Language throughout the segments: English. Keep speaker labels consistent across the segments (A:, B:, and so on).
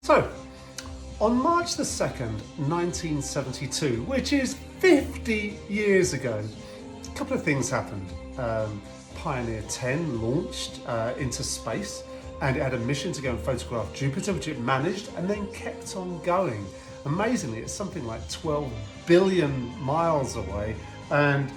A: So, on March the 2nd, 1972, which is 50 years ago, a couple of things happened. Pioneer 10 launched into space, and it had a mission to go and photograph Jupiter, which it managed and then kept on going. Amazingly, it's something like 12 billion miles away, and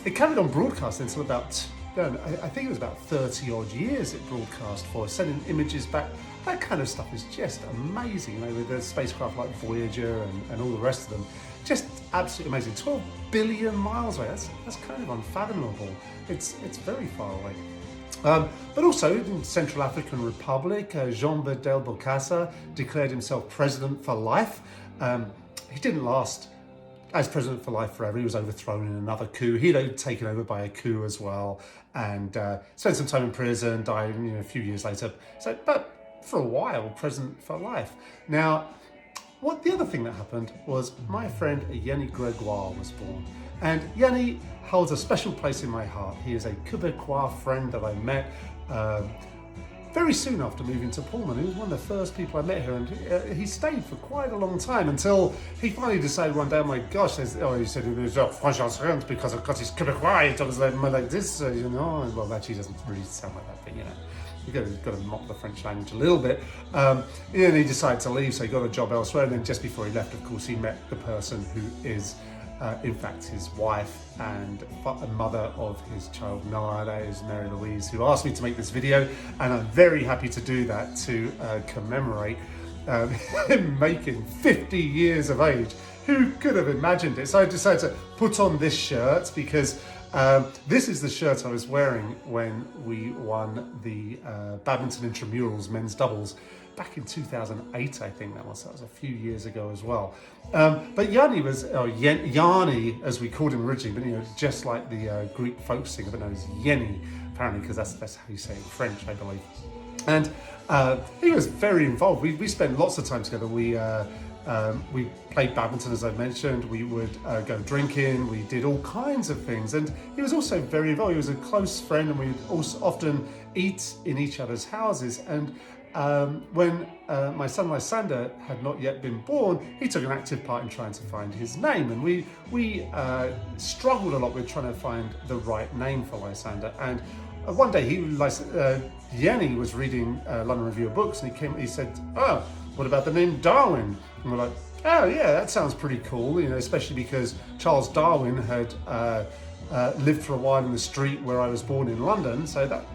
A: it carried on broadcasting until about, I think it was about 30 odd years it broadcast for, sending images back. That kind of stuff is just amazing, with the spacecraft like Voyager and all the rest of them. Just absolutely amazing. 12 billion miles away, that's kind of unfathomable. It's very far away. But also in Central African Republic, Jean Bedel Bokassa declared himself president for life. He didn't last as president for life forever. He was overthrown in another coup. He'd taken over by a coup as well, and spent some time in prison, died a few years later. But for a while, president for life. Now, the other thing that happened was my friend Yanni Gregoire was born. And Yanni holds a special place in my heart. He is a Quebecois friend that I met very soon after moving to Pullman. He was one of the first people I met here, and he stayed for quite a long time until he finally decided one day, oh my gosh, he said, French because I've got his Quebecois, he talks like this, Well, actually, he doesn't really sound like that, but you've got to mock the French language a little bit. And he decided to leave, so he got a job elsewhere. And then just before he left, of course, he met the person who is, in fact, his wife and mother of his child Noah. That is Mary Louise, who asked me to make this video. And I'm very happy to do that to commemorate him making 50 years of age. Who could have imagined it? So I decided to put on this shirt because this is the shirt I was wearing when we won the badminton intramurals men's doubles back in 2008, I think that was a few years ago as well. But Yanni was, Yanni as we called him originally, but just like the Greek folk singer, but known as Yenny, apparently, because that's how you say it in French, I believe. And he was very involved. We spent lots of time together. We played badminton, as I mentioned. We would go drinking. We did all kinds of things. And he was also very involved. He was a close friend, and we would also often eat in each other's houses. And when my son Lysander had not yet been born, he took an active part in trying to find his name. And we struggled a lot with trying to find the right name for Lysander. And one day, Yanni was reading London Review of Books, and he said, "Oh, what about the name Darwin?" And we're like, "Oh yeah, that sounds pretty cool," especially because Charles Darwin had lived for a while in the street where I was born in London, so that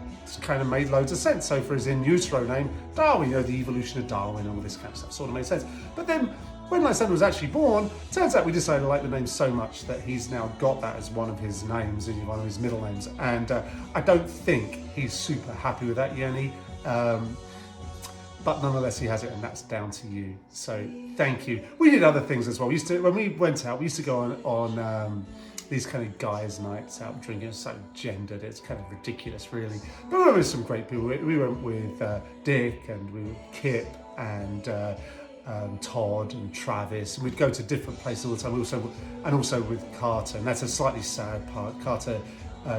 A: kind of made loads of sense. So for his in utero name, Darwin, the evolution of Darwin and all this kind of stuff sort of made sense. But then when Lysander was actually born, turns out we decided to like the name so much that he's now got that as one of his names and one of his middle names. And I don't think he's super happy with that, Yanni. But nonetheless, he has it, and that's down to you. So thank you. We did other things as well. When we went out, we used to go on these kind of guys' nights out drinking. It's so gendered, it's kind of ridiculous, really. But we went with some great people. We went with Dick, and we were Kip, and Todd, and Travis. And we'd go to different places all the time. Also with Carter, and that's a slightly sad part. Carter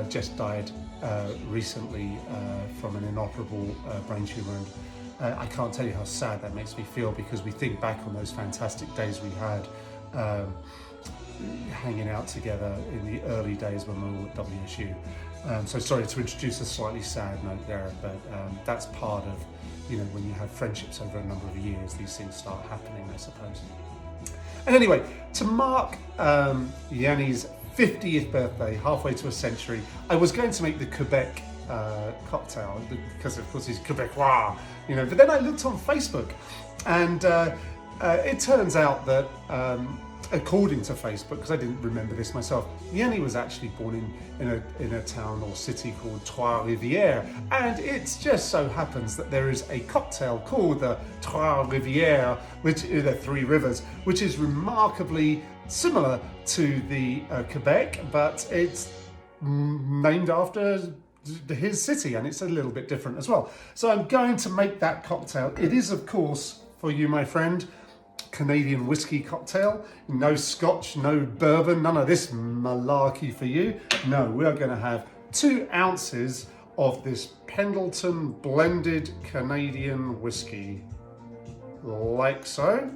A: just died recently from an inoperable brain tumor. And I can't tell you how sad that makes me feel, because we think back on those fantastic days we had hanging out together in the early days when we were at WSU. So sorry to introduce a slightly sad note there, but that's part of, when you have friendships over a number of years, these things start happening, I suppose. And anyway, to mark Yanni's 50th birthday, halfway to a century, I was going to make the Quebec cocktail, because of course he's Quebecois, but then I looked on Facebook, and it turns out that according to Facebook, because I didn't remember this myself, Yanni was actually born in a town or city called Trois Rivières, and it just so happens that there is a cocktail called the Trois Rivières, which is the Three Rivers, which is remarkably similar to the Quebec, but it's named after his city, and it's a little bit different as well. So I'm going to make that cocktail. It is, of course, for you, my friend, Canadian whiskey cocktail. No scotch, no bourbon, none of this malarkey for you. No, we are going to have 2 ounces of this Pendleton blended Canadian whiskey. like so.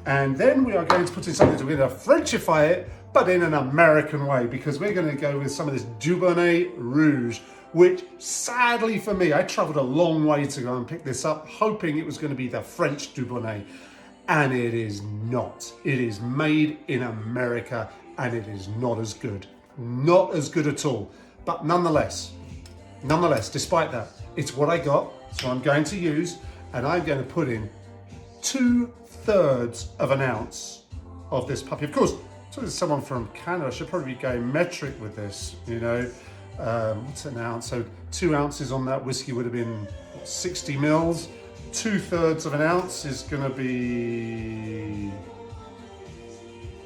A: And then we are going to put in something, we're going to Frenchify it, but in an American way, because we're going to go with some of this Dubonnet Rouge, which sadly for me, I traveled a long way to go and pick this up, hoping it was going to be the French Dubonnet. And it is not. It is made in America, and it is not as good. Not as good at all. But nonetheless, despite that, it's what I got, so I'm going to use, and I'm going to put in 2/3 of an ounce of this puppy. Of course, talking to someone from Canada, I should probably be going metric with this, you know. What's an ounce? So 2 ounces on that whiskey would have been 60 mils. 2/3 of an ounce is going to be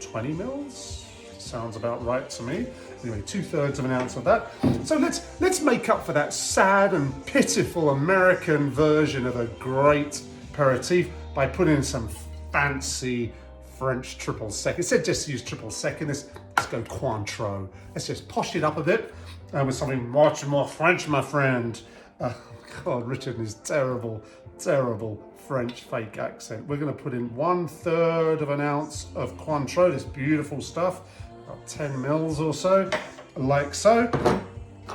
A: 20 mils. Sounds about right to me. Anyway, 2/3 of an ounce of that. So let's make up for that sad and pitiful American version of a great aperitif by putting in some fancy French triple sec. It said just use triple sec in this. Let's go Cointreau. Let's just posh it up a bit with something much more French, my friend. God, Richard and his terrible French fake accent. We're going to put in 1/3 of an ounce of Cointreau, this beautiful stuff, about 10 mils or so, like so.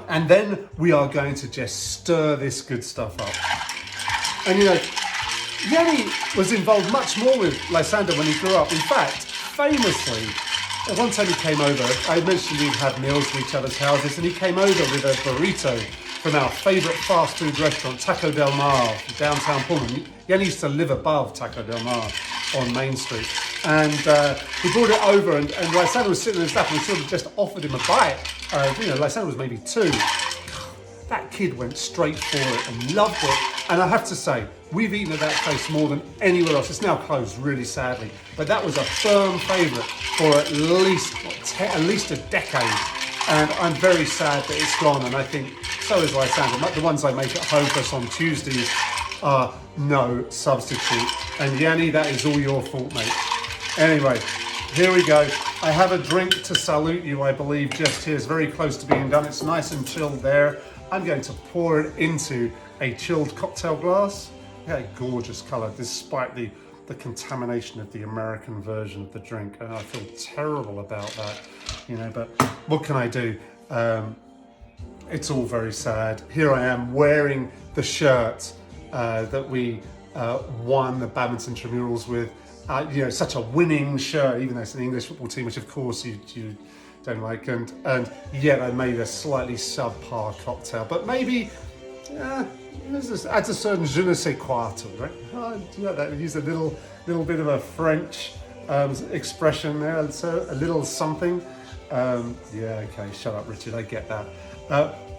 A: And then we are going to just stir this good stuff up. And you know, Yanni was involved much more with Lysander when he grew up. In fact, famously, one time he came over, I mentioned we'd had meals at each other's houses, and he came over with a burrito from our favourite fast food restaurant, Taco Del Mar, downtown Pullman. Yanni used to live above Taco Del Mar on Main Street. And he brought it over, and Lysander was sitting in his lap, and we sort of just offered him a bite. You know, Lysander was maybe 2. That kid went straight for it and loved it. And I have to say, we've eaten at that place more than anywhere else. It's now closed, really sadly. But that was a firm favourite for at least a decade. And I'm very sad that it's gone. And I think so is Lysander. The ones I make at home for us on Tuesdays are no substitute. And Yanni, that is all your fault, mate. Anyway, here we go. I have a drink to salute you, I believe, just here. It's very close to being done. It's nice and chilled there. I'm going to pour it into a chilled cocktail glass. Yeah, gorgeous colour, despite the contamination of the American version of the drink. And I feel terrible about that, you know, but what can I do? It's all very sad. Here I am wearing the shirt that we won the badminton intramurals with. You know, such a winning shirt, even though it's an English football team, which of course you don't like, and yet I made a slightly subpar cocktail, but maybe this adds a certain je ne sais quoi to it, right? You know that, use a little bit of a French expression there, so a little something. Yeah, okay, shut up, Richard, I get that.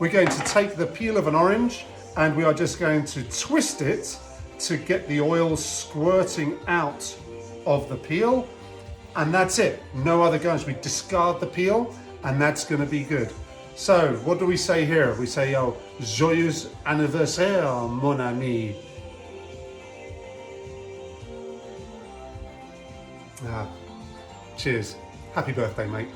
A: We're going to take the peel of an orange, and we are just going to twist it to get the oil squirting out of the peel. And that's it, no other garnish. We discard the peel, and that's going to be good. So, what do we say here? We say, oh, joyeux anniversaire, mon ami. Cheers. Happy birthday, mate.